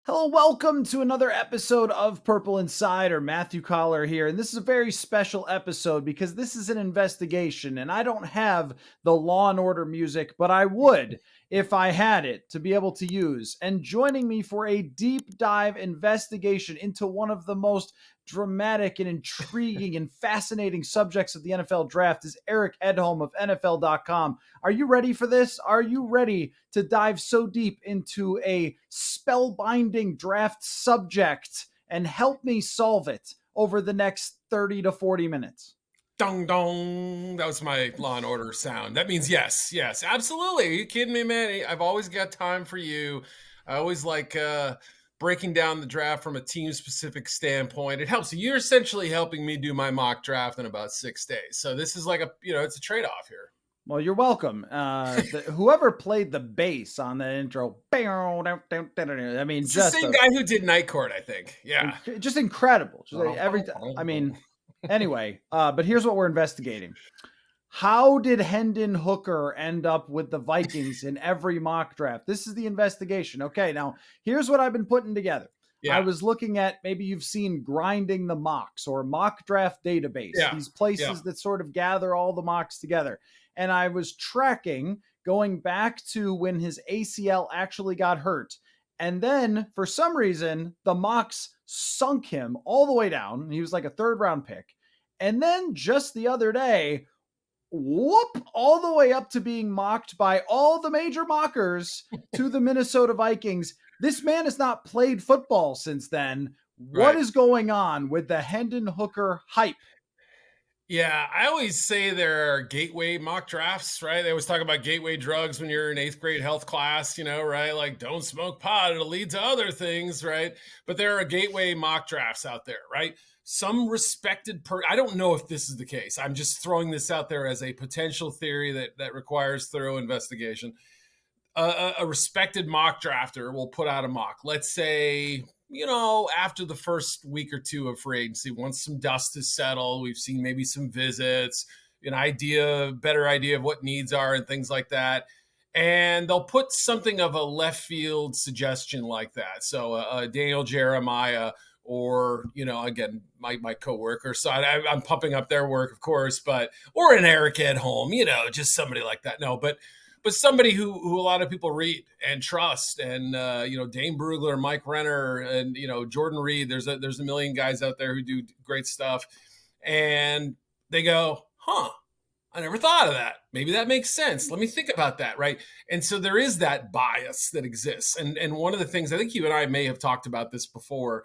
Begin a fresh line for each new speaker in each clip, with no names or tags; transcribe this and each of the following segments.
Hello, welcome to another episode of Purple Insider. Matthew Coller here, and this is a very special episode because this is an investigation, and I don't have the Law and Order music, but I would if I had it to be able to use. And joining me for a deep dive investigation into one of the most dramatic and intriguing and fascinating subjects of the NFL draft is Eric Edholm of NFL.com. Are you ready for this? Are you ready to dive so deep into a spellbinding draft subject and help me solve it over the next 30 to 40 minutes?
Dong dong. That was my Law and Order sound. That means yes, yes, absolutely. Are you kidding me, man? I've always got time for you. I always like breaking down the draft from a team specific standpoint. It helps. You're essentially helping me do my mock draft in about 6 days. So this is like it's a trade off here.
Well, you're welcome. Whoever played the bass on the intro, I mean,
It's the same guy who did Night Court, I think. Yeah.
Just incredible. Just like anyway, but here's what we're investigating. How did Hendon Hooker end up with the Vikings in every mock draft? This is the investigation. Okay, now here's what I've been putting together.
Yeah.
I was looking at, maybe you've seen Grinding the Mocks or Mock Draft Database, these places that sort of gather all the mocks together. And I was tracking going back to when his ACL actually got hurt. And then for some reason, the mocks sunk him all the way down. He was like a third round pick. And then just the other day, whoop, all the way up to being mocked by all the major mockers to the Minnesota Vikings. This man has not played football since then. What is going on with the Hendon Hooker hype?
Yeah, I always say there are gateway mock drafts, right? They always talk about gateway drugs when you're in 8th grade health class, right? Like, don't smoke pot, it'll lead to other things, right? But there are gateway mock drafts out there, right? Some respected I don't know if this is the case. I'm just throwing this out there as a potential theory that requires thorough investigation. A respected mock drafter will put out a mock. Let's say, after the first week or two of free agency, once some dust has settled, we've seen maybe some visits, better idea of what needs are and things like that. And they'll put something of a left field suggestion like that. So Daniel Jeremiah or, again, my coworker. So I'm pumping up their work, of course, or an Eric Edholm, just somebody like that. No, but somebody who a lot of people read and trust, and Dane Brugler, Mike Renner, and Jordan Reed. There's a million guys out there who do great stuff, and they go, I never thought of that. Maybe that makes sense. Let me think about that, right? And so there is that bias that exists, and one of the things, I think you and I may have talked about this before.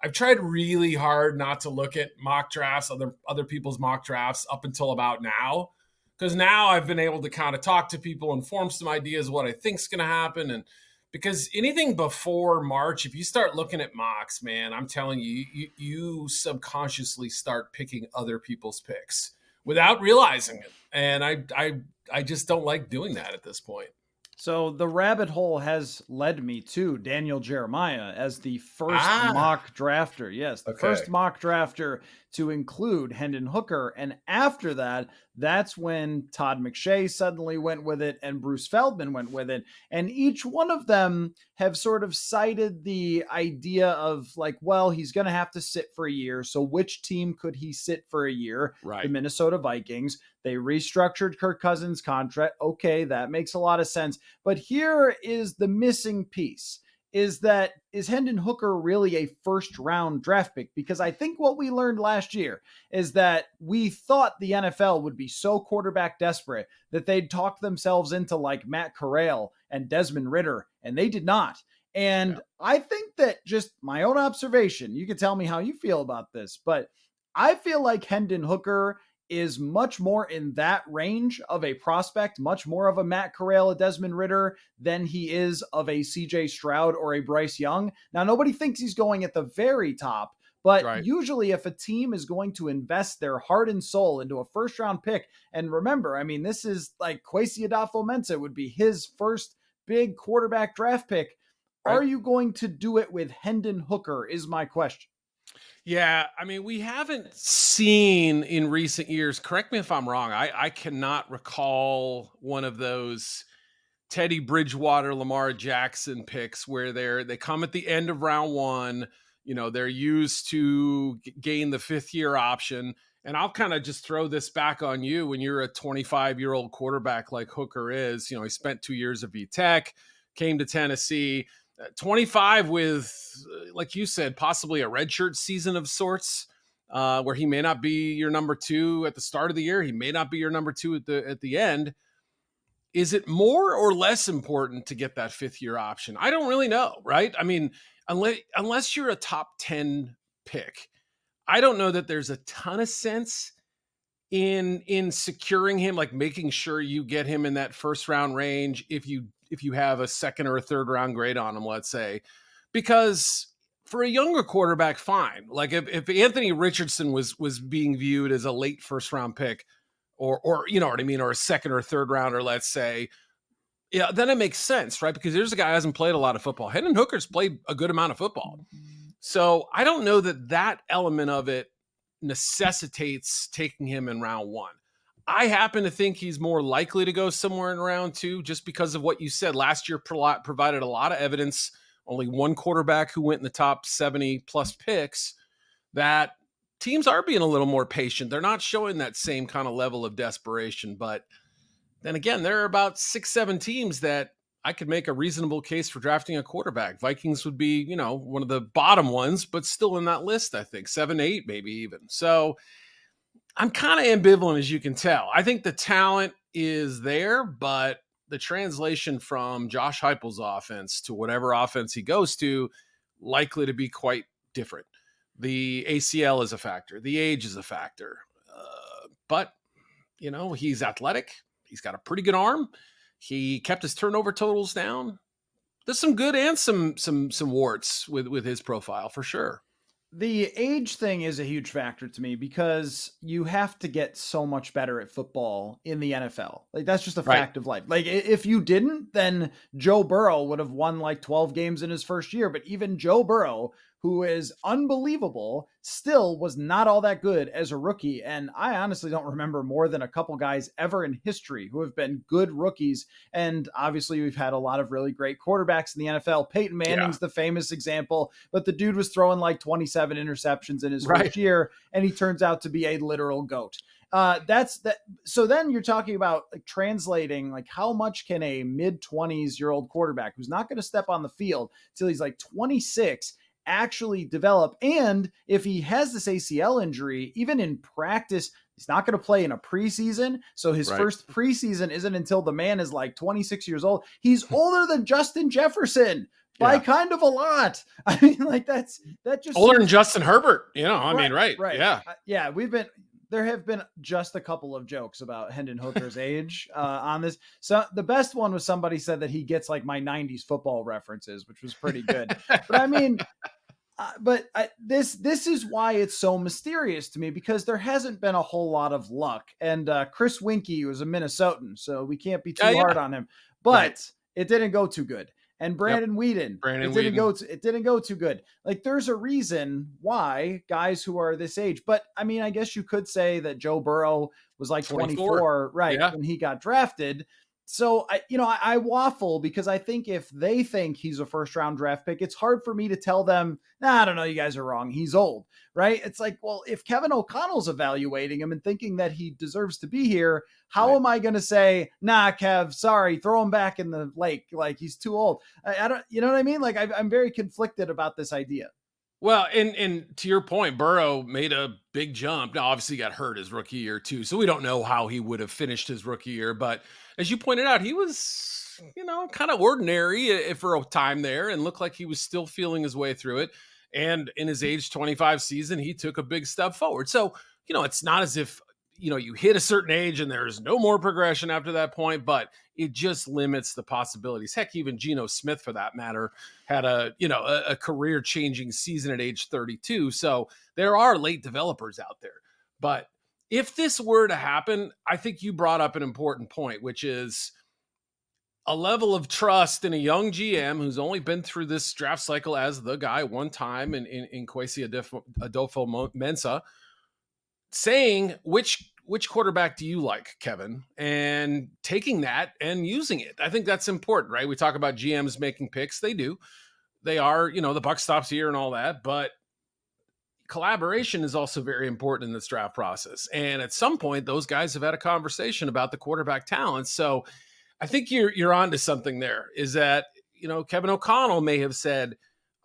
I've tried really hard not to look at mock drafts, other people's mock drafts up until about now. Because now I've been able to kind of talk to people and form some ideas of what I think is going to happen. And because anything before March, if you start looking at mocks, man, I'm telling you, you subconsciously start picking other people's picks without realizing it. And I just don't like doing that at this point.
So the rabbit hole has led me to Daniel Jeremiah as the first mock drafter. Yes, the first mock drafter to include Hendon Hooker. And after that, that's when Todd McShay suddenly went with it and Bruce Feldman went with it. And each one of them have sort of cited the idea of like, well, he's going to have to sit for a year. So which team could he sit for a year?
Right.
The Minnesota Vikings. They restructured Kirk Cousins' contract. Okay, that makes a lot of sense. But here is the missing piece. Is Hendon Hooker really a first round draft pick? Because I think what we learned last year is that we thought the NFL would be so quarterback desperate that they'd talk themselves into like Matt Corral and Desmond Ridder, and they did not. And I think that, just my own observation, you can tell me how you feel about this, but I feel like Hendon Hooker is much more in that range of a prospect, much more of a Matt Corral, a Desmond Ridder, than he is of a CJ Stroud or a Bryce Young. Now, nobody thinks he's going at the very top, but usually if a team is going to invest their heart and soul into a first round pick, and remember, I mean, this is like Kwesi Adolfo-Mensah would be his first big quarterback draft pick. Are you going to do it with Hendon Hooker is my question.
Yeah, I mean, we haven't seen in recent years, correct me if I'm wrong, I cannot recall one of those Teddy Bridgewater, Lamar Jackson picks where they come at the end of round one. They're used to gain the 5th-year option. And I'll kind of just throw this back on you when you're a 25-year-old quarterback like Hooker is. He spent 2 years at VTech, came to Tennessee, 25 with, like you said, possibly a redshirt season of sorts, where he may not be your number 2 at the start of the year. He may not be your number 2 at the end. Is it more or less important to get that 5th-year option? I don't really know, right? I mean, unless you're a top 10 pick, I don't know that there's a ton of sense in securing him, like making sure you get him in that first round range if you have a second or a third round grade on him, let's say. Because for a younger quarterback, fine. Like if Anthony Richardson was being viewed as a late first round pick, or you know what I mean, or a second or third rounder, let's say, yeah, then it makes sense, right? Because there's a guy who hasn't played a lot of football. Hendon Hooker's played a good amount of football. So I don't know that element of it necessitates taking him in round 1. I happen to think he's more likely to go somewhere in round 2 just because of what you said. Last year provided a lot of evidence, only one quarterback who went in the top 70 plus picks, that teams are being a little more patient. They're not showing that same kind of level of desperation. But then again, there are about 6-7 teams that I could make a reasonable case for drafting a quarterback. Vikings would be, one of the bottom ones, but still in that list, I think 7-8, maybe even. So I'm kind of ambivalent, as you can tell. I think the talent is there, but the translation from Josh Heupel's offense to whatever offense he goes to, likely to be quite different. The ACL is a factor. The age is a factor. But, he's athletic. He's got a pretty good arm. He kept his turnover totals down. There's some good and some warts with his profile for sure.
The age thing is a huge factor to me because you have to get so much better at football in the NFL. Like that's just a fact of life. Like if you didn't, then Joe Burrow would have won like 12 games in his first year. But even Joe Burrow, who is unbelievable, still was not all that good as a rookie. And I honestly don't remember more than a couple guys ever in history who have been good rookies. And obviously we've had a lot of really great quarterbacks in the NFL. Peyton Manning's the famous example, but the dude was throwing like 27 interceptions in his first year, and he turns out to be a literal GOAT. That's that. So then you're talking about like translating, like how much can a mid-20s-year-old quarterback who's not going to step on the field till he's like 26 actually develop. And if he has this ACL injury, even in practice, he's not going to play in a preseason. So his first preseason isn't until the man is like 26 years old. He's older than Justin Jefferson by kind of a lot. I mean, like that just
older than Justin Herbert, right.
Yeah. There have been just a couple of jokes about Hendon Hooker's age on this. So the best one was somebody said that he gets like my 90s football references, which was pretty good. But I mean, this is why it's so mysterious to me, because there hasn't been a whole lot of luck. And Chris Winkie was a Minnesotan, so we can't be too hard on him. But it didn't go too good. And Brandon Weeden, it didn't go too good. Like there's a reason why guys who are this age, but I mean, I guess you could say that Joe Burrow was like 24, when he got drafted. So I waffle because I think if they think he's a first round draft pick, it's hard for me to tell them, I don't know, you guys are wrong. He's old, right? It's like, well, if Kevin O'Connell's evaluating him and thinking that he deserves to be here, how am I going to say, nah, Kev, sorry, throw him back in the lake. Like he's too old. I don't, you know what I mean? Like I'm very conflicted about this idea.
Well, and to your point, Burrow made a big jump. Now, obviously, he got hurt his rookie year, too. So we don't know how he would have finished his rookie year. But as you pointed out, he was, kind of ordinary for a time there and looked like he was still feeling his way through it. And in his age 25 season, he took a big step forward. So, it's not as if, you hit a certain age and there's no more progression after that point, but it just limits the possibilities. Heck, even Geno Smith, for that matter, had a career-changing season at age 32. So there are late developers out there. But if this were to happen, I think you brought up an important point, which is a level of trust in a young GM who's only been through this draft cycle as the guy one time in Kwesi Adolfo-Mensah, saying which which quarterback do you like, Kevin? And taking that and using it. I think that's important, right? We talk about GMs making picks. They do. They are, the buck stops here and all that, but collaboration is also very important in this draft process. And at some point, those guys have had a conversation about the quarterback talent. So I think you're onto something there, is that, Kevin O'Connell may have said,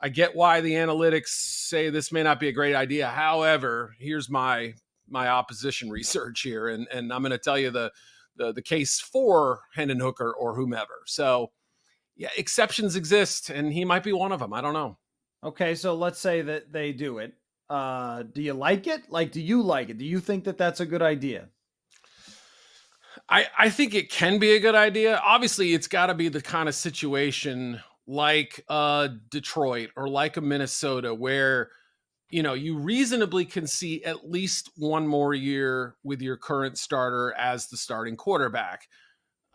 I get why the analytics say this may not be a great idea. However, here's my opposition research here. And I'm going to tell you the case for Hendon Hooker or whomever. So yeah, exceptions exist, and he might be one of them. I don't know.
Okay. So let's say that they do it. Do you like it? Like, do you like it? Do you think that that's a good idea?
I think it can be a good idea. Obviously, it's got to be the kind of situation like Detroit or like a Minnesota where, you reasonably can see at least one more year with your current starter as the starting quarterback.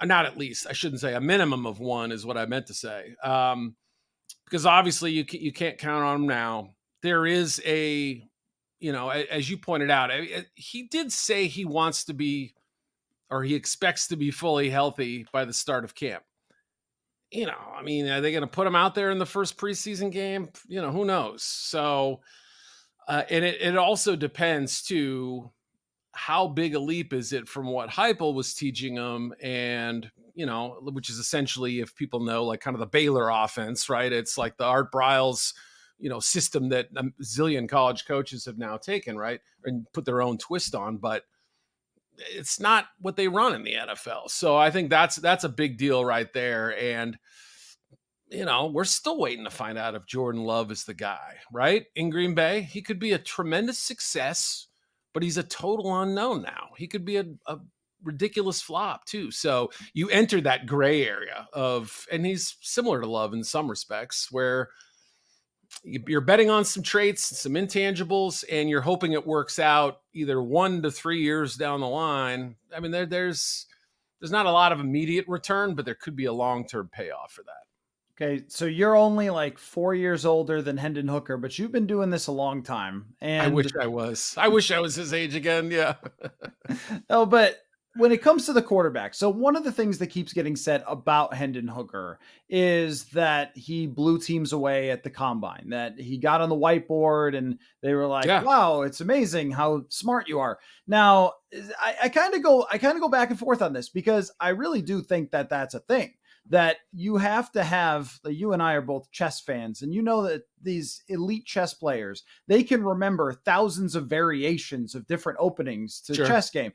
Not at least, I shouldn't say, a minimum of one is what I meant to say. Because obviously you can't count on him now. There is as you pointed out, he did say he wants to be, or he expects to be fully healthy by the start of camp. Are they going to put him out there in the first preseason game? Who knows? So, and it also depends too, how big a leap is it from what Heupel was teaching him, and which is essentially, if people know, like kind of the Baylor offense, right? It's like the Art Briles, system that a zillion college coaches have now taken, right, and put their own twist on, but it's not what they run in the NFL. So I think that's a big deal right there. And, we're still waiting to find out if Jordan Love is the guy, right? In Green Bay, he could be a tremendous success, but he's a total unknown now. He could be a ridiculous flop too. So you enter that gray area and he's similar to Love in some respects, where you're betting on some traits, some intangibles, and you're hoping it works out either 1 to 3 years down the line. I mean, there's not a lot of immediate return, but there could be a long-term payoff for that.
Okay, so you're only like 4 years older than Hendon Hooker, but you've been doing this a long time. And
I wish I was his age again. Yeah.
Oh, but when it comes to the quarterback, so one of the things that keeps getting said about Hendon Hooker is that he blew teams away at the combine, that he got on the whiteboard and they were like, wow, it's amazing how smart you are. Now, I kind of go back and forth on this, because I really do think that that's a thing. That you have to have, you and I are both chess fans, and that these elite chess players, they can remember thousands of variations of different openings to chess game.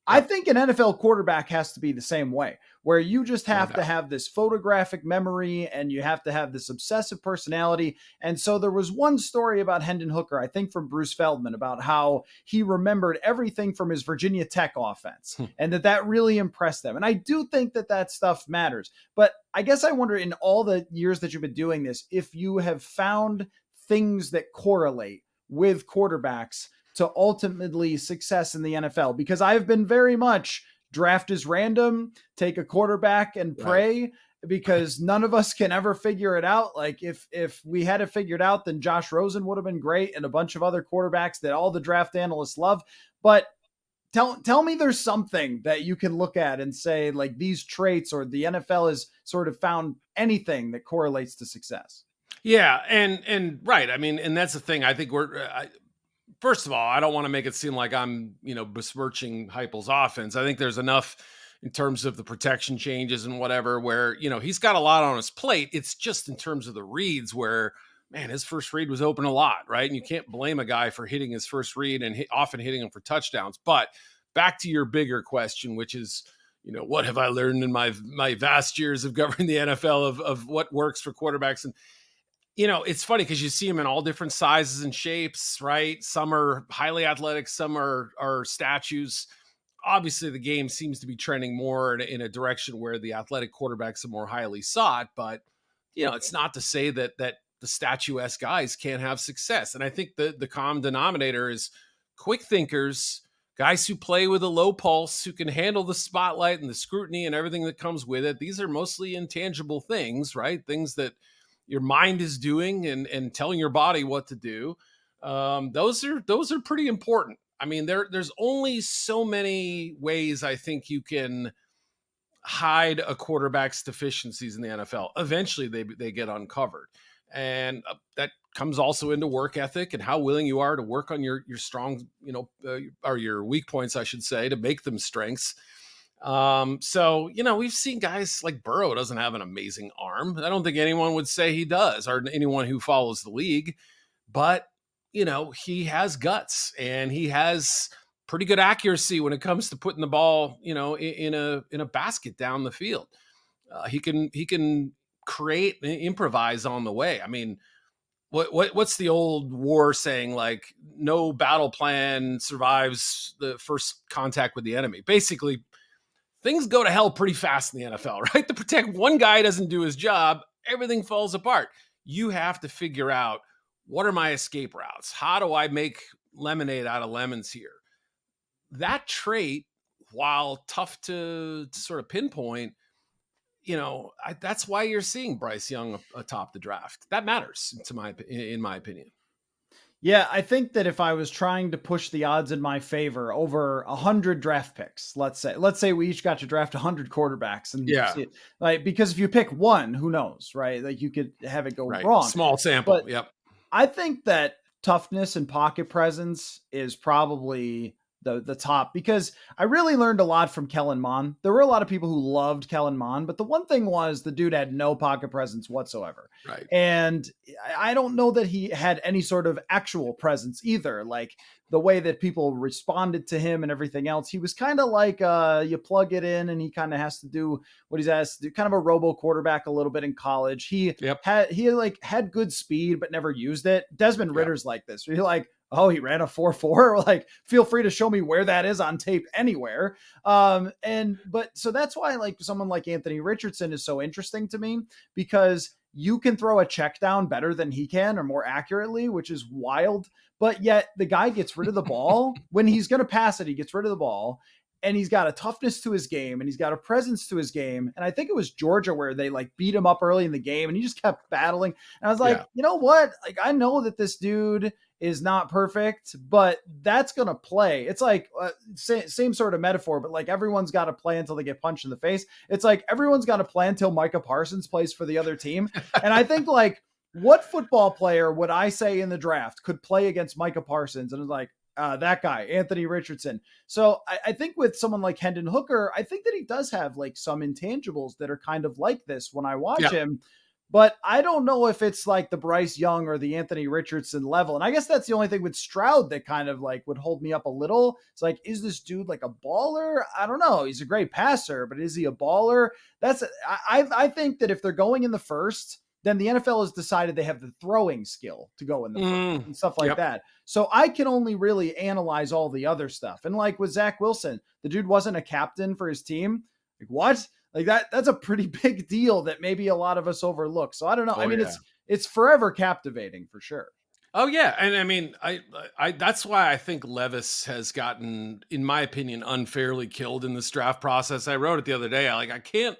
I think an NFL quarterback has to be the same way, where you just have to have this photographic memory and you have to have this obsessive personality. And so there was one story about Hendon Hooker, I think from Bruce Feldman, about how he remembered everything from his Virginia Tech offense and that really impressed them. And I do think that stuff matters. But I guess I wonder, in all the years that you've been doing this, if you have found things that correlate with quarterbacks to ultimately success in the NFL, because I've been very much draft is random, take a quarterback and pray, because none of us can ever figure it out. Like if we had it figured out, then Josh Rosen would have been great, and a bunch of other quarterbacks that all the draft analysts love. But tell me there's something that you can look at and say, like, these traits, or the NFL has sort of found anything that correlates to success.
Yeah. And right. I mean, and that's the thing. I think first of all, I don't want to make it seem like I'm, besmirching Heupel's offense. I think there's enough in terms of the protection changes and whatever, where, he's got a lot on his plate. It's just in terms of the reads where, man, his first read was open a lot, right? And you can't blame a guy for hitting his first read and often hitting him for touchdowns. But back to your bigger question, which is, what have I learned in my vast years of governing the NFL of what works for quarterbacks? And, it's funny because you see them in all different sizes and shapes, right? Some are highly athletic, some are statues. Obviously, the game seems to be trending more in a direction where the athletic quarterbacks are more highly sought. But, it's not to say that the statuesque guys can't have success. And I think the common denominator is quick thinkers, guys who play with a low pulse, who can handle the spotlight and the scrutiny and everything that comes with it. These are mostly intangible things, right? Things that your mind is doing and telling your body what to do. Those are pretty important. I mean, there's only so many ways I think you can hide a quarterback's deficiencies in the NFL. Eventually, they get uncovered, and that comes also into work ethic and how willing you are to work on your strong, or your weak points, I should say, to make them strengths. So we've seen guys like Burrow doesn't have an amazing arm. I don't think anyone would say he does, or anyone who follows the league, but he has guts and he has pretty good accuracy when it comes to putting the ball, in a basket down the field. He can create and improvise on the way. I mean, what's the old war saying? Like, no battle plan survives the first contact with the enemy. Basically, things go to hell pretty fast in the NFL, right? To protect one guy doesn't do his job, everything falls apart. You have to figure out, what are my escape routes? How do I make lemonade out of lemons here? That trait, while tough to sort of pinpoint, that's why you're seeing Bryce Young atop the draft. That matters in my opinion.
Yeah, I think that if I was trying to push the odds in my favor over 100 draft picks, let's say we each got to draft 100 quarterbacks, and like, because if you pick one, who knows, right? Like, you could have it go wrong.
Small sample.
But
yep.
I think that toughness and pocket presence is probably the top, because I really learned a lot from Kellen Mond. There were a lot of people who loved Kellen Mond, but the one thing was the dude had no pocket presence whatsoever.
Right.
And I don't know that he had any sort of actual presence either. Like, the way that people responded to him and everything else, he was kind of like, you plug it in and he kind of has to do what he's asked to do, kind of a robo quarterback a little bit in college. He had good speed, but never used it. Desmond Ritter's like this. You're like, oh, he ran a 4.4. Like, feel free to show me where that is on tape anywhere. But so that's why, like, someone like Anthony Richardson is so interesting to me, because you can throw a check down better than he can, or more accurately, which is wild. But yet the guy gets rid of the ball when he's going to pass it. He gets rid of the ball, and he's got a toughness to his game, and he's got a presence to his game. And I think it was Georgia where they like beat him up early in the game, and he just kept battling. And I was like, you know what? Like, I know that this dude is not perfect, but that's going to play. It's like same sort of metaphor, but like, everyone's got to play until they get punched in the face. It's like, everyone's got to play until Micah Parsons plays for the other team. And I think, like, what football player would I say in the draft could play against Micah Parsons? And it's like, that guy, Anthony Richardson. So I think with someone like Hendon Hooker, I think that he does have like some intangibles that are kind of like this when I watch him. But I don't know if it's like the Bryce Young or the Anthony Richardson level. And I guess that's the only thing with Stroud that kind of like would hold me up a little. It's like, is this dude like a baller? I don't know. He's a great passer, but is he a baller? I think that if they're going in the first, then the NFL has decided they have the throwing skill to go in the first and stuff like that. So I can only really analyze all the other stuff. And like with Zach Wilson, the dude wasn't a captain for his team. Like, what? Like, that's a pretty big deal that maybe a lot of us overlook. So I don't know. It's forever captivating for sure.
Oh yeah. And I mean, I that's why I think Levis has gotten, in my opinion, unfairly killed in this draft process. I wrote it the other day. I can't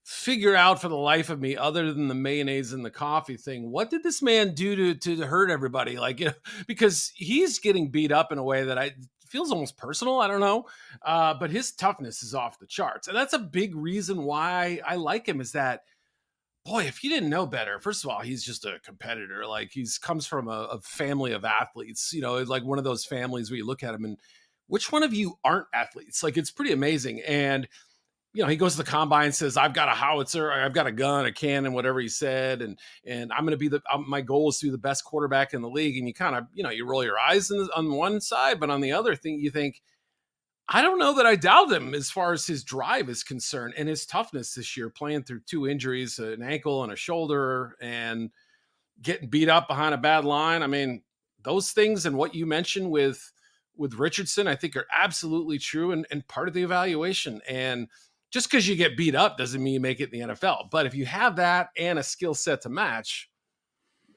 figure out for the life of me, other than the mayonnaise and the coffee thing, what did this man do to hurt everybody? Like, because he's getting beat up in a way that feels almost personal. I don't know. But his toughness is off the charts. And that's a big reason why I like him, is that, boy, if you didn't know better, first of all, he's just a competitor. Like, comes from a family of athletes, like one of those families where you look at him and which one of you aren't athletes? Like, it's pretty amazing. And he goes to the combine and says, I've got a howitzer, I've got a gun, a cannon, whatever he said. And I'm going to be my goal is to be the best quarterback in the league. And you kind of, you roll your eyes on one side, but on the other thing, you think, I don't know that I doubt him as far as his drive is concerned and his toughness this year, playing through 2 injuries, an ankle and a shoulder, and getting beat up behind a bad line. I mean, those things and what you mentioned with Richardson, I think are absolutely true and part of the evaluation. And just because you get beat up doesn't mean you make it in the NFL. But if you have that and a skill set to match,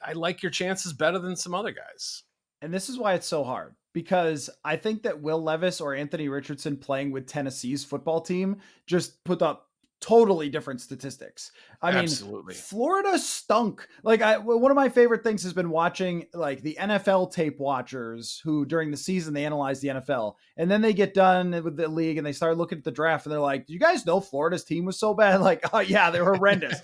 I like your chances better than some other guys.
And this is why it's so hard, because I think that Will Levis or Anthony Richardson playing with Tennessee's football team just put up totally different statistics. I mean,
Absolutely.
Florida stunk. Like one of my favorite things has been watching like the NFL tape watchers who during the season, they analyze the NFL and then they get done with the league and they start looking at the draft and they're like, do you guys know Florida's team was so bad? Like, oh yeah, they're horrendous.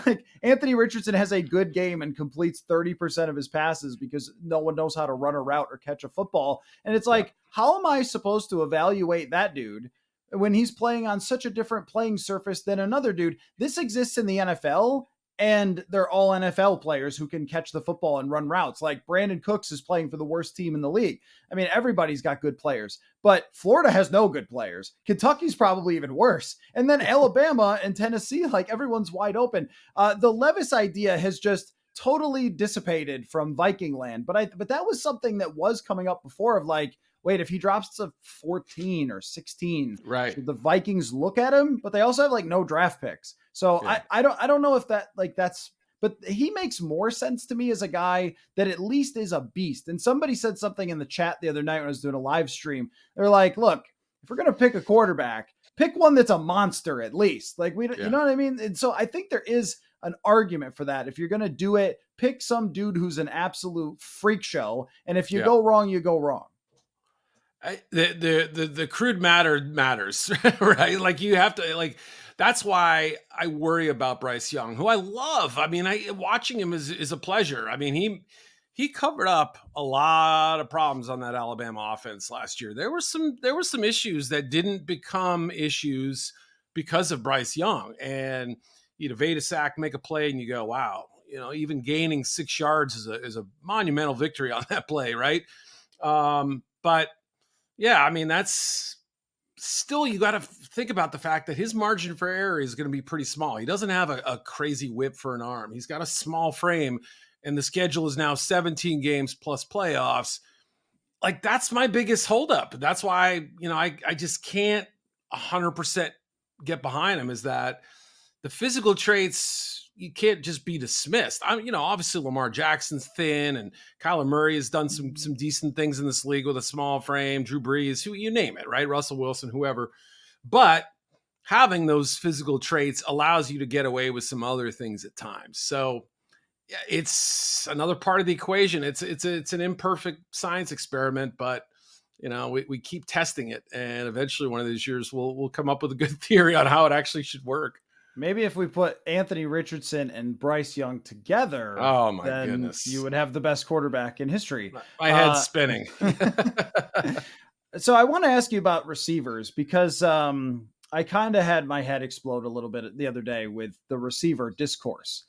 Like Anthony Richardson has a good game and completes 30% of his passes because no one knows how to run a route or catch a football. And it's like, how am I supposed to evaluate that dude when he's playing on such a different playing surface than another dude? This exists in the NFL, and they're all NFL players who can catch the football and run routes. Like Brandon Cooks is playing for the worst team in the league. I mean, everybody's got good players, but Florida has no good players. Kentucky's probably even worse. And then Alabama and Tennessee, like everyone's wide open. The Levis idea has just totally dissipated from Viking land. But that was something that was coming up before of like, wait, if he drops to 14 or 16,
right,
should the Vikings look at him? But they also have like no draft picks. So yeah. I don't know if that like that's, but he makes more sense to me as a guy that at least is a beast. And somebody said something in the chat the other night when I was doing a live stream. They're like, look, if we're going to pick a quarterback, pick one that's a monster at least. Like you know what I mean? And so I think there is an argument for that. If you're going to do it, pick some dude who's an absolute freak show. And if you go wrong, you go wrong.
The crude matter matters, right? Like you have to like, that's why I worry about Bryce Young, who I love. I mean, watching him is a pleasure. I mean, he covered up a lot of problems on that Alabama offense last year. There were some issues that didn't become issues because of Bryce Young, and you'd evade a sack, make a play, and you go, wow, even gaining 6 yards is a monumental victory on that play, right? But yeah, I mean, that's still, you got to think about the fact that his margin for error is going to be pretty small. He doesn't have a crazy whip for an arm. He's got a small frame, and the schedule is now 17 games plus playoffs. Like, that's my biggest holdup. That's why, I just can't 100% get behind him, is that the physical traits, you can't just be dismissed. Obviously Lamar Jackson's thin, and Kyler Murray has done some decent things in this league with a small frame. Drew Brees, who you name it, right? Russell Wilson, whoever. But having those physical traits allows you to get away with some other things at times. So yeah, it's another part of the equation. It's an imperfect science experiment, but we keep testing it, and eventually one of these years we'll come up with a good theory on how it actually should work.
Maybe if we put Anthony Richardson and Bryce Young together,
oh my
then
goodness,
you would have the best quarterback in history.
My head's spinning.
So I want to ask you about receivers, because I kind of had my head explode a little bit the other day with the receiver discourse.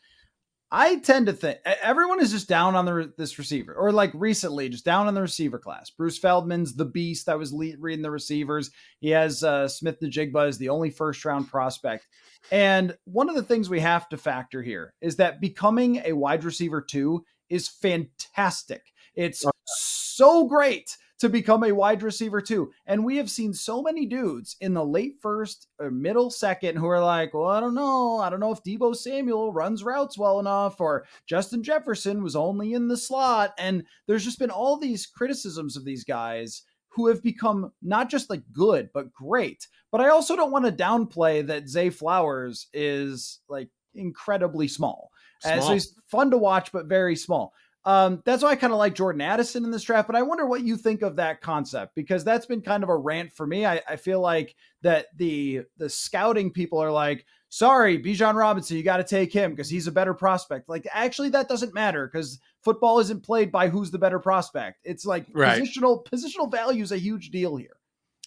I tend to think everyone is just down on this receiver, or like recently just down on the receiver class. Bruce Feldman's the beast. I was reading the receivers. He has Smith-Njigba as the only first-round prospect. And one of the things we have to factor here is that becoming a wide receiver 2 is fantastic. It's so great to become a wide receiver 2. And we have seen so many dudes in the late first or middle second who are like, well, I don't know if Deebo Samuel runs routes well enough, or Justin Jefferson was only in the slot. And there's just been all these criticisms of these guys who have become not just like good, but great. But I also don't want to downplay that Zay Flowers is like incredibly small. So he's fun to watch, but very small. That's why I kind of like Jordan Addison in this draft, but I wonder what you think of that concept, because that's been kind of a rant for me. I feel like that the scouting people are like, sorry, Bijan Robinson, you got to take him because he's a better prospect. Like, actually, that doesn't matter, because football isn't played by who's the better prospect. It's like positional value is a huge deal here.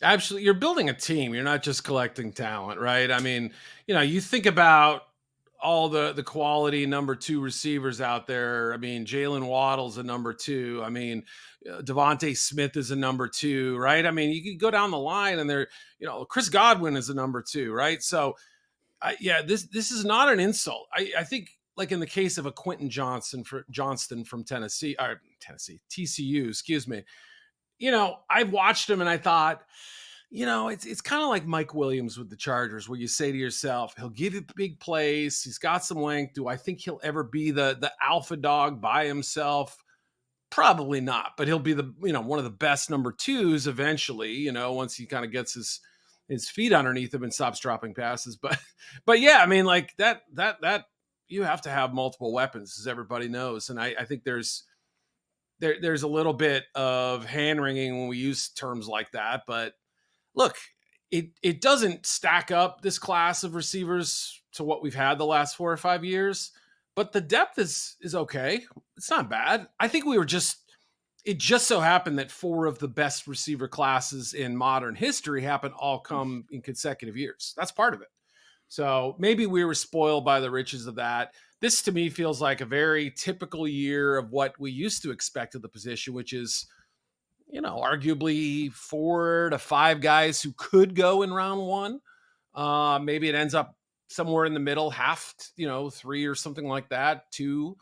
Absolutely. You're building a team. You're not just collecting talent, right? I mean, you think about all the quality number 2 receivers out there. I mean, Jalen Waddle's a number 2. I mean, Devontae Smith is a number 2, right? I mean, you could go down the line and Chris Godwin is a number 2, right? So this is not an insult. I think, like in the case of a Quentin Johnston from TCU, excuse me. I watched him and I thought, it's kind of like Mike Williams with the Chargers, where you say to yourself, he'll give you big plays. He's got some length. Do I think he'll ever be the alpha dog by himself? Probably not, but he'll be one of the best number 2s eventually, once he kind of gets his feet underneath him and stops dropping passes. But yeah, I mean, like that you have to have multiple weapons, as everybody knows. And I think there's a little bit of hand wringing when we use terms like that. But look, it doesn't stack up, this class of receivers, to what we've had the last 4 or 5 years. But the depth is okay. It's not bad. I think it just so happened that 4 of the best receiver classes in modern history all come in consecutive years. That's part of it. So maybe we were spoiled by the riches of that. This to me feels like a very typical year of what we used to expect of the position, which is, arguably 4 to 5 guys who could go in round 1. Maybe it ends up somewhere in the middle, half, 3 or something like that, 2.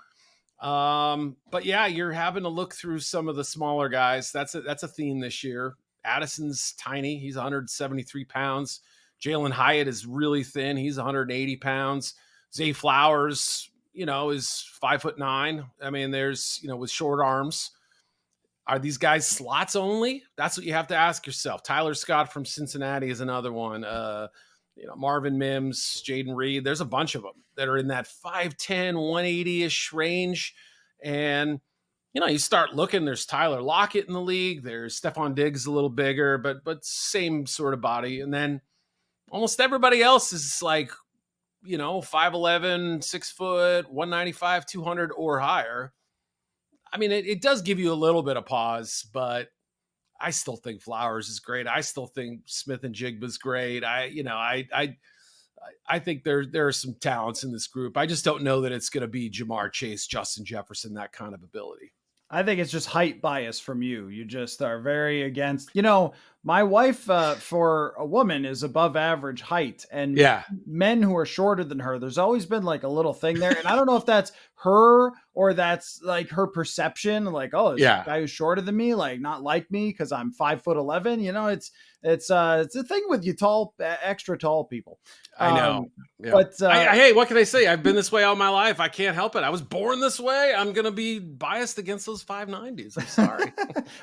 But yeah, you're having to look through some of the smaller guys. That's a theme this year. Addison's tiny. He's 173 pounds. Jalen Hyatt is really thin. He's 180 pounds. Zay Flowers, is 5'9". I mean, there's, with short arms. Are these guys slots only? That's what you have to ask yourself. Tyler Scott from Cincinnati is another one. Marvin Mims, Jaden Reed. There's a bunch of them that are in that 5'10", 180-ish range. And, you start looking, there's Tyler Lockett in the league. There's Stephon Diggs, a little bigger, but same sort of body. And then almost everybody else is like, 5'11", 6 foot, 195, 200 or higher. I mean, it does give you a little bit of pause, but I still think Flowers is great. I still think Smith and Jigba's great. I think there are some talents in this group. I just don't know that it's going to be Jamar Chase, Justin Jefferson, that kind of ability.
I think it's just height bias from you. You just are very against, my wife, for a woman, is above average height, and men who are shorter than her, there's always been like a little thing there. And I don't know if that's her or that's like her perception. Like, oh, this guy who's shorter than me, like not like me because I'm 5'11". It's a thing with you extra tall people.
I know. Yeah.
But
hey, what can I say? I've been this way all my life. I can't help it. I was born this way. I'm going to be biased against those 590s. I'm sorry.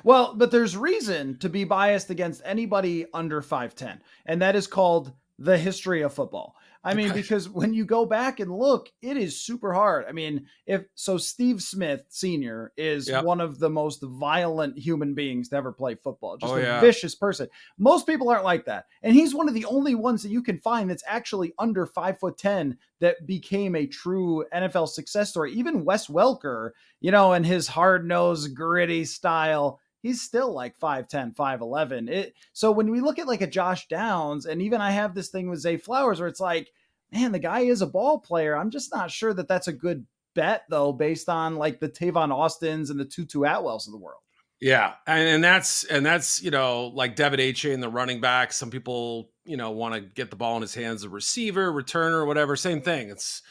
Well, but there's reason to be biased against anybody under 5'10", and that is called the history of football. I mean, because when you go back and look, it is super hard. I mean, Steve Smith Sr. is one of the most violent human beings to ever play football. Just a vicious person. Most people aren't like that. And he's one of the only ones that you can find that's actually under 5'10" that became a true NFL success story. Even Wes Welker, and his hard-nosed, gritty style, he's still like 5'10", 5'11". So when we look at like a Josh Downs, and even I have this thing with Zay Flowers where it's like, man, the guy is a ball player. I'm just not sure that that's a good bet, though, based on like the Tavon Austins and the Tutu Atwells of the world.
Yeah, and that's like David Ache and the running back. Some people want to get the ball in his hands, a receiver, returner, whatever. Same thing. It's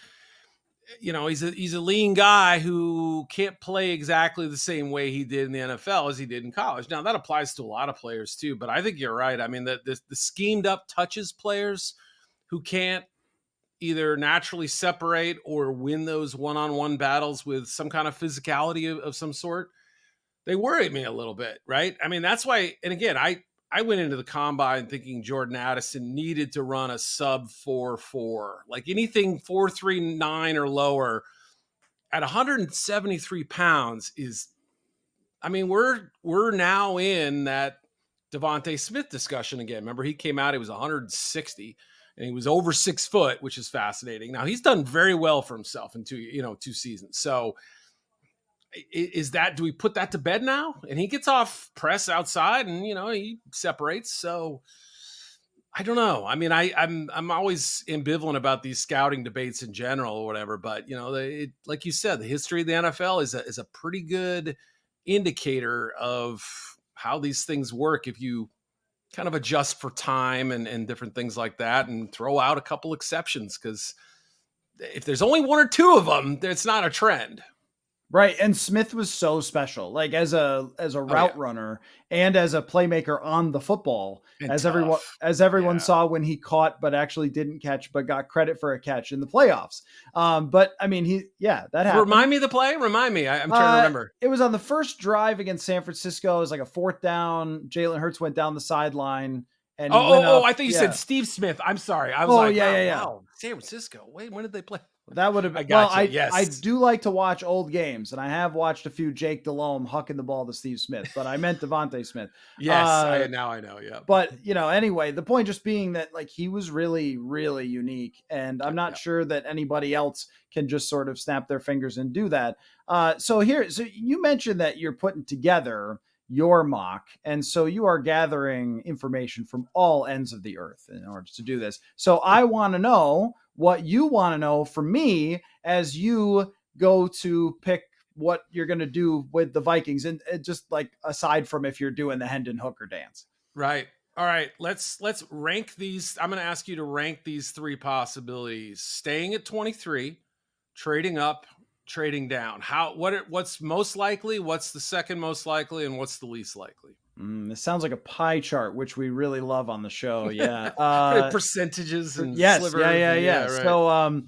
he's a lean guy who can't play exactly the same way he did in the NFL as he did in college. Now that applies to a lot of players too, but I think you're right. I mean, the schemed up touches players who can't either naturally separate or win those one-on-one battles with some kind of physicality of some sort, they worry me a little bit, right? I mean, that's why, and again, I went into the combine thinking Jordan Addison needed to run a sub 4.4, like anything 4.39 or lower at 173 pounds is, I mean, we're now in that Devontae Smith discussion again. Remember, he came out, he was 160 and he was over 6 foot, which is fascinating. Now he's done very well for himself in 2 seasons. So do we put that to bed now? And he gets off press outside and, he separates. So I don't know. I mean, I'm always ambivalent about these scouting debates in general or whatever, but like you said, the history of the NFL is a pretty good indicator of how these things work. If you kind of adjust for time and different things like that and throw out a couple exceptions, because if there's only 1 or 2 of them, it's not a trend.
Right. And Smith was so special, like as a route runner and as a playmaker on the football, and as everyone saw when he caught, but actually didn't catch, but got credit for a catch in the playoffs. But I mean, that happened.
Remind me of the play. Remind me. I'm trying to remember.
It was on the first drive against San Francisco. It was like a 4th down. Jalen Hurts went down the sideline and went up.
I think you said Steve Smith. I'm sorry. I was wow, San Francisco. Wait, when did they play?
That would have been, I do like to watch old games, and I have watched a few Jake Delhomme hucking the ball to Steve Smith, but I meant Devontae Smith.
Yes, now I know, yeah.
But, anyway, the point just being that, like, he was really, really unique, and I'm not sure that anybody else can just sort of snap their fingers and do that. So you mentioned that you're putting together your mock, and so you are gathering information from all ends of the earth in order to do this. So I want to know what you want to know from me as you go to pick what you're going to do with the Vikings, and just like aside from if you're doing the Hendon Hooker dance.
Right. All right. Let's rank these. I'm going to ask you to rank these three possibilities: staying at 23, trading up, trading down. What's most likely? What's the second most likely, and what's the least likely?
This sounds like a pie chart, which we really love on the show. Yeah.
Percentages and
slivers. Yeah. Right. So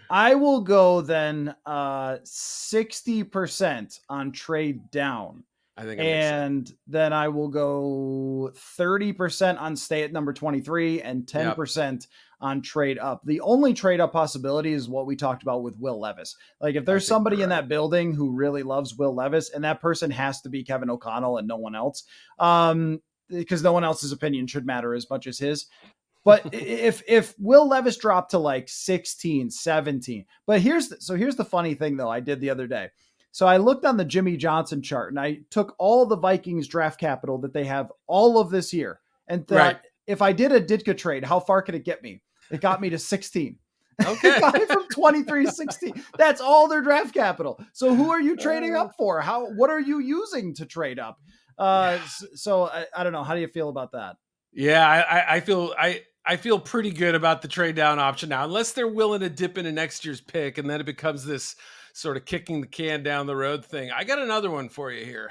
I will go then 60% on trade down.
I think
and then I will go 30% on stay at number 23 and 10% on trade up. The only trade up possibility is what we talked about with Will Levis. Like if there's somebody in that building who really loves Will Levis, and that person has to be Kevin O'Connell and no one else, because no one else's opinion should matter as much as his. But if Will Levis dropped to like 16, 17, but here's the funny thing though, I did the other day. So I looked on the Jimmy Johnson chart and I took all the Vikings draft capital that they have all of this year and thought, if I did a Ditka trade, how far could it get me? It got me to 16. Okay. It got me from 23 to 16. That's all their draft capital. So who are you trading up for? What are you using to trade up? So I don't know. How do you feel about that?
Yeah, I feel pretty good about the trade down option now, unless they're willing to dip into next year's pick, and then it becomes this sort of kicking the can down the road thing. I got another one for you here.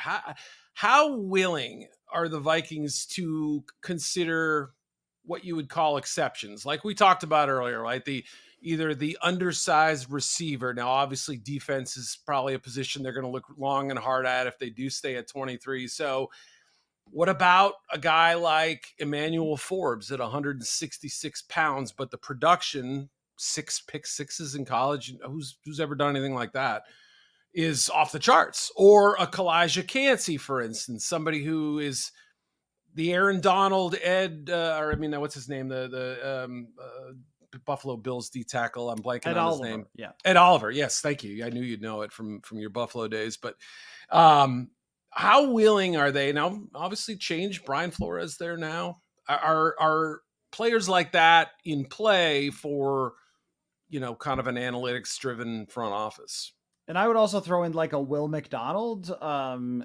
How willing are the Vikings to consider what you would call exceptions? Like we talked about earlier, right? Either the undersized receiver. Now, obviously defense is probably a position they're going to look long and hard at if they do stay at 23. So what about a guy like Emmanuel Forbes at 166 pounds, but the production, 6 pick sixes in college, who's ever done anything like that, is off the charts? Or a Kalijah Cansey, for instance, somebody who is the Aaron Donald, what's his name? The Buffalo Bills D tackle. I'm blanking on his name.
Yeah.
Ed Oliver. Yes. Thank you. I knew you'd know it from your Buffalo days, but how willing are they now? Obviously change Brian Flores there now. Are players like that in play for, kind of an analytics driven front office?
And I would also throw in like a Will McDonald.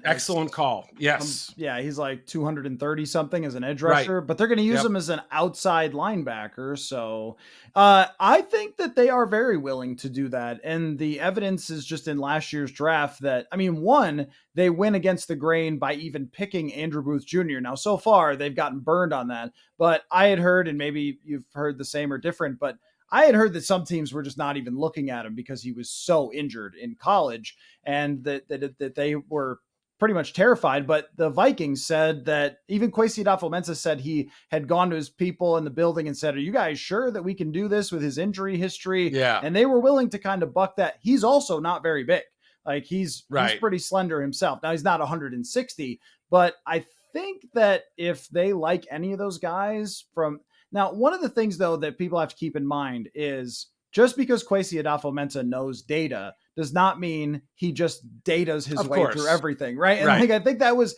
Excellent call. Yes.
He's like 230 something as an edge rusher, but they're going to use him as an outside linebacker. So I think that they are very willing to do that. And the evidence is just in last year's draft that, one, they win against the grain by even picking Andrew Booth Jr. Now, so far they've gotten burned on that, but I had heard, and maybe you've heard the same or different, but I had heard that some teams were just not even looking at him because he was so injured in college, and that they were pretty much terrified. But the Vikings said that even Kwesi Adofo-Mensah said he had gone to his people in the building and said, "Are you guys sure that we can do this with his injury history?"
Yeah.
And they were willing to kind of buck that. He's also not very big. Like he's pretty slender himself. Now he's not 160, but I think that if they like any of those guys from... Now, one of the things, though, that people have to keep in mind is just because Kwesi Adofo-Mensah knows data does not mean he just datas his way through everything, right? And I think that was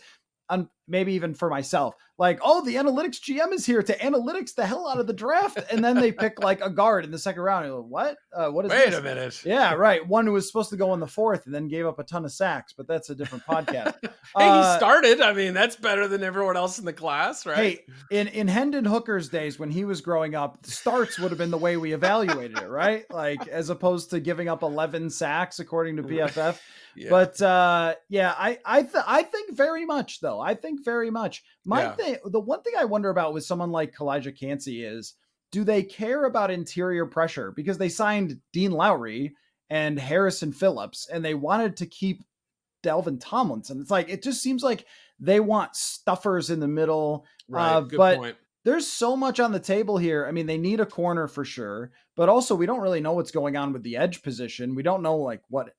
maybe even for myself, like, oh, the analytics GM is here to analytics the hell out of the draft. And then they pick like a guard in the second round. And what? What is
Wait a minute.
Yeah, right. One who was supposed to go in the fourth and then gave up a ton of sacks, but that's a different podcast.
Hey, he started. That's better than everyone else in the class, right?
Hey, in Hendon Hooker's days when he was growing up, starts would have been the way we evaluated it, right? Like as opposed to giving up 11 sacks according to PFF. Yeah. But I think very much though. I think very much. The one thing I wonder about with someone like Kalijah Cansey is, do they care about interior pressure? Because they signed Dean Lowry and Harrison Phillips, and they wanted to keep Delvin Tomlinson. It's like, it just seems like they want stuffers in the middle.
Right. Good point.
there's so much on the table here. I mean, they need a corner for sure, but also we don't really know what's going on with the edge position. We don't know like what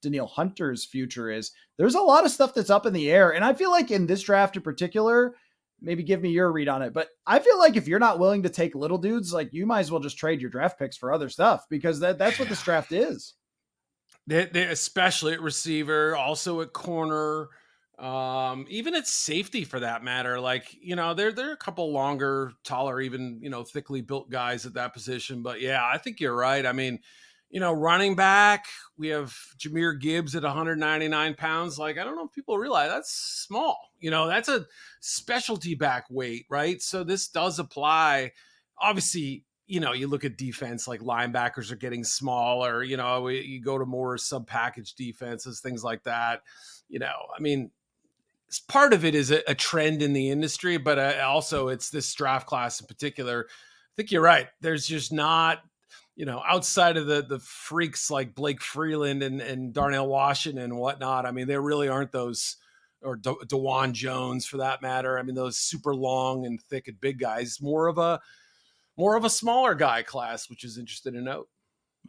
Danielle Hunter's future is. There's a lot of stuff that's up in the air. And I feel like in this draft in particular, maybe give me your read on it, but I feel like if you're not willing to take little dudes, like you might as well just trade your draft picks for other stuff, because that's what this draft is.
They especially at receiver, also at corner, even at safety for that matter. Like, there are a couple longer, taller, even, thickly built guys at that position. But yeah, I think you're right. I mean, running back, we have Jahmyr Gibbs at 199 pounds. Like, I don't know if people realize that's small. That's a specialty back weight, right? So this does apply. Obviously, you look at defense, like linebackers are getting smaller, you go to more sub-package defenses, things like that. I mean, part of it is a trend in the industry, but also it's this draft class in particular. I think you're right. There's just not, outside of the freaks like Blake Freeland and Darnell Washington and whatnot. I mean, there really aren't those, or DeJuan Jones for that matter. I mean, those super long and thick and big guys, more of a smaller guy class, which is interesting to note.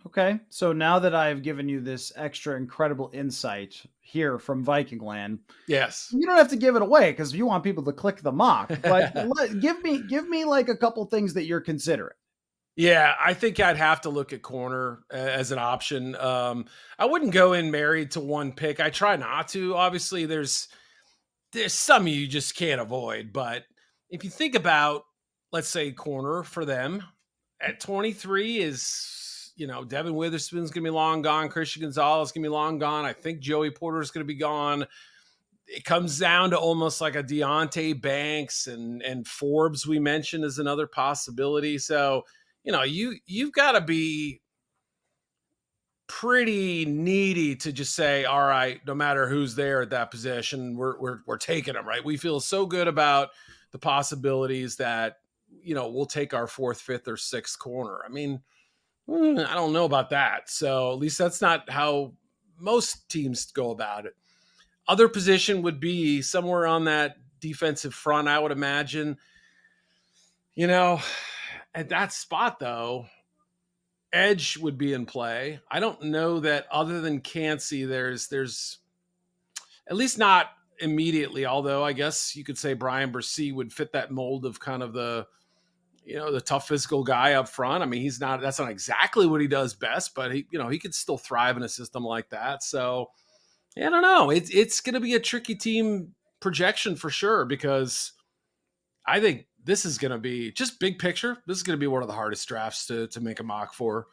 Okay. So now that I've given you this extra incredible insight here from Viking Land,
yes,
you don't have to give it away because you want people to click the mock, but give me like a couple things that you're considering.
Yeah, I think I'd have to look at corner as an option. I wouldn't go in married to one pick. I try not to. Obviously, there's some you just can't avoid. But if you think about, let's say, corner for them at 23 is, Devin Witherspoon's going to be long gone. Christian Gonzalez is going to be long gone. I think Joey Porter is going to be gone. It comes down to almost like a Deonte Banks and Forbes we mentioned is another possibility. So, you've got to be pretty needy to just say, all right, no matter who's there at that position, we're taking them, right? We feel so good about the possibilities that, we'll take our fourth, fifth, or sixth corner. I mean, I don't know about that. So at least that's not how most teams go about it. Other position would be somewhere on that defensive front, I would imagine. At that spot, though, edge would be in play. I don't know that other than Cansey, there's at least not immediately, although I guess you could say Brian Bresee would fit that mold of kind of the tough physical guy up front. I mean, that's not exactly what he does best, but he could still thrive in a system like that. So I don't know. It's going to be a tricky team projection for sure, because I think this is going to be, just big picture, this is going to be one of the hardest drafts to make a mock for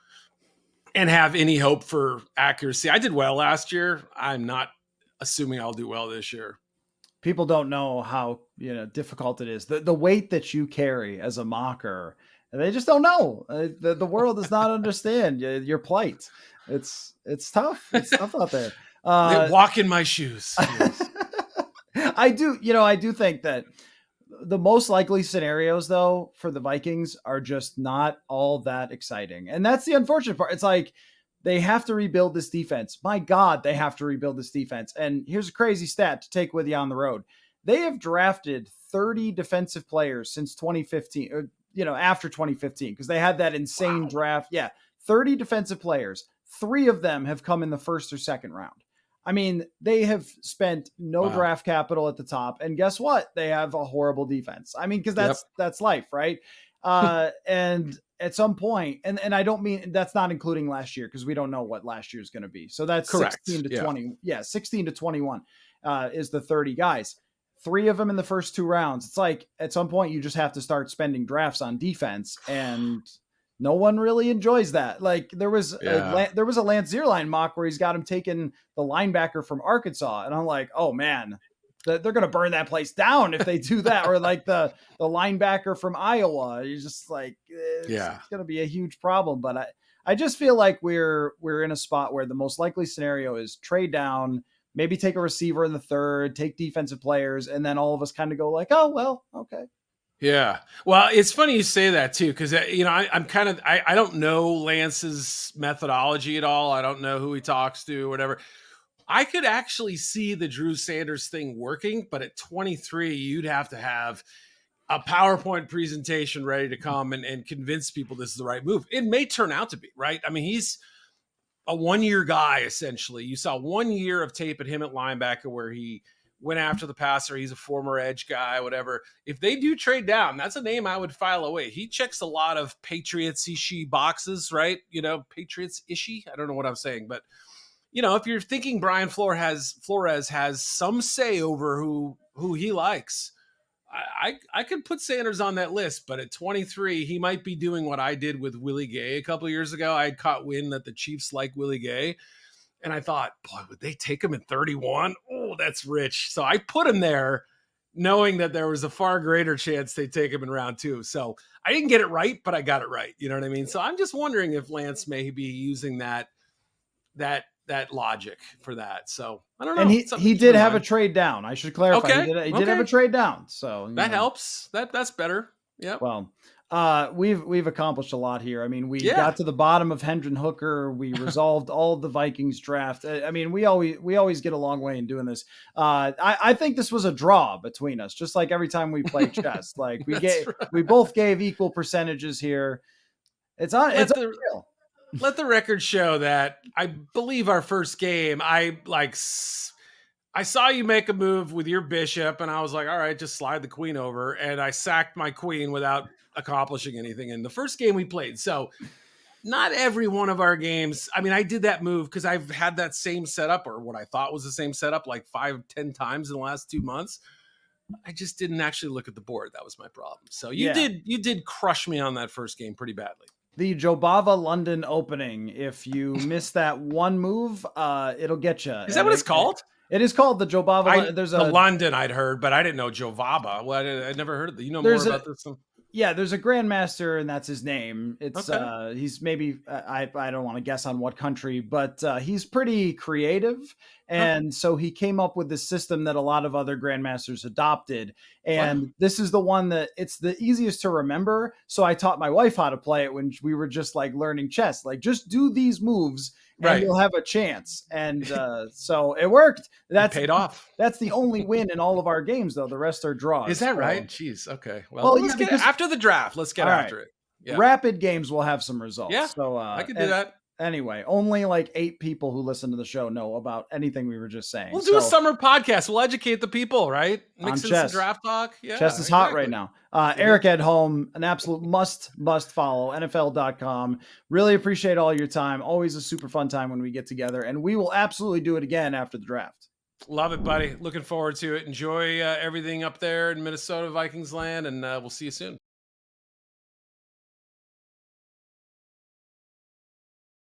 and have any hope for accuracy. I did well last year. I'm not assuming I'll do well this year.
People don't know how difficult it is. The weight that you carry as a mocker, they just don't know. The world does not understand your plight. It's tough. It's tough out there.
They walk in my shoes. Yes.
I do think that the most likely scenarios, though, for the Vikings are just not all that exciting. And that's the unfortunate part. It's like they have to rebuild this defense. My God, they have to rebuild this defense. And here's a crazy stat to take with you on the road. They have drafted 30 defensive players since 2015, or, after 2015, because they had that insane draft. Yeah, 30 defensive players. 3 of them have come in the first or second round. I mean, they have spent no draft capital at the top. And guess what? They have a horrible defense. I mean, because that's life, right? And at some point, and I don't mean, that's not including last year, because we don't know what last year is going to be. So that's correct. 16 to 20. Yeah, 16 to 21 is the 30 guys. 3 of them in the first 2 rounds. It's like at some point you just have to start spending drafts on defense, and no one really enjoys that. Like there was a Lance Zierlein mock where he's got him taking the linebacker from Arkansas, and I'm like, oh man, they're going to burn that place down if they do that. Or like the linebacker from Iowa. You're just like, it's going to be a huge problem. But I just feel like we're in a spot where the most likely scenario is trade down, maybe take a receiver in the 3rd, take defensive players, and then all of us kind of go like, oh, well, okay.
Yeah. Well, it's funny you say that too, because, I'm kind of, I don't know Lance's methodology at all. I don't know who he talks to or whatever. I could actually see the Drew Sanders thing working, but at 23, you'd have to have a PowerPoint presentation ready to come and convince people this is the right move. It may turn out to be, right? I mean, he's a 1-year guy, essentially. You saw 1 year of tape at him at linebacker where he went after the passer. He's a former edge guy, whatever. If they do trade down, that's a name I would file away. He checks a lot of Patriots-ishy boxes, right? You know, Patriots-ishy? I don't know what I'm saying, but you know, if you're thinking Brian Flores has some say over who he likes, I could put Sanders on that list, but at 23, he might be doing what I did with Willie Gay a couple of years ago. I had caught wind that the Chiefs like Willie Gay, and I thought, boy, would they take him at 31? Oh, that's rich. So I put him there knowing that there was a far greater chance they'd take him in round 2. So I didn't get it right, but I got it right. You know what I mean? So I'm just wondering if Lance may be using that logic for that. So I don't know.
And he did have a trade down. I should clarify.
Okay.
He did have a trade down. So
that helps. That's better. Yeah.
Well, we've accomplished a lot here. I mean, we got to the bottom of Hendon Hooker. We resolved all of the Vikings draft. I mean, we always get a long way in doing this. I think this was a draw between us, just like every time we play chess. Like we both gave equal percentages here. It's unreal.
Let the record show that I believe our first game, I saw you make a move with your bishop and I was like, all right, just slide the queen over. And I sacked my queen without accomplishing anything in the first game we played. So not every one of our games. I mean, I did that move because I've had that same setup, or what I thought was the same setup, like 5-10 times in the last 2 months. I just didn't actually look at the board. That was my problem. So you did crush me on that first game pretty badly.
The Jobava London opening. If you miss that one move, it'll get you.
Is that what it's called?
It is called the Jobava.
The London I'd heard, but I didn't know Jovaba. Well, I'd never heard of it. You know more about this one?
Yeah, there's a grandmaster, and that's his name. It's he's maybe I don't want to guess on what country, but he's pretty creative, and so he came up with this system that a lot of other grandmasters adopted. And this is the one that it's the easiest to remember. So I taught my wife how to play it when we were just like learning chess. Like, just do these moves, and you'll have a chance. And so it worked. It paid
off.
That's the only win in all of our games, though. The rest are draws.
Is that right? Jeez. Okay. Well, let's get after the draft. Let's get after it.
Yeah. Rapid games will have some results.
Yeah.
So
I could do that.
Anyway, only like 8 people who listen to the show know about anything we were just saying.
We'll do a summer podcast. We'll educate the people, right? Mix in some draft talk. Yeah,
chess is hot right now. Eric Edholm, an absolute must follow, NFL.com. Really appreciate all your time. Always a super fun time when we get together, and we will absolutely do it again after the draft.
Love it, buddy. Looking forward to it. Enjoy everything up there in Minnesota, Vikings land, and we'll see you soon.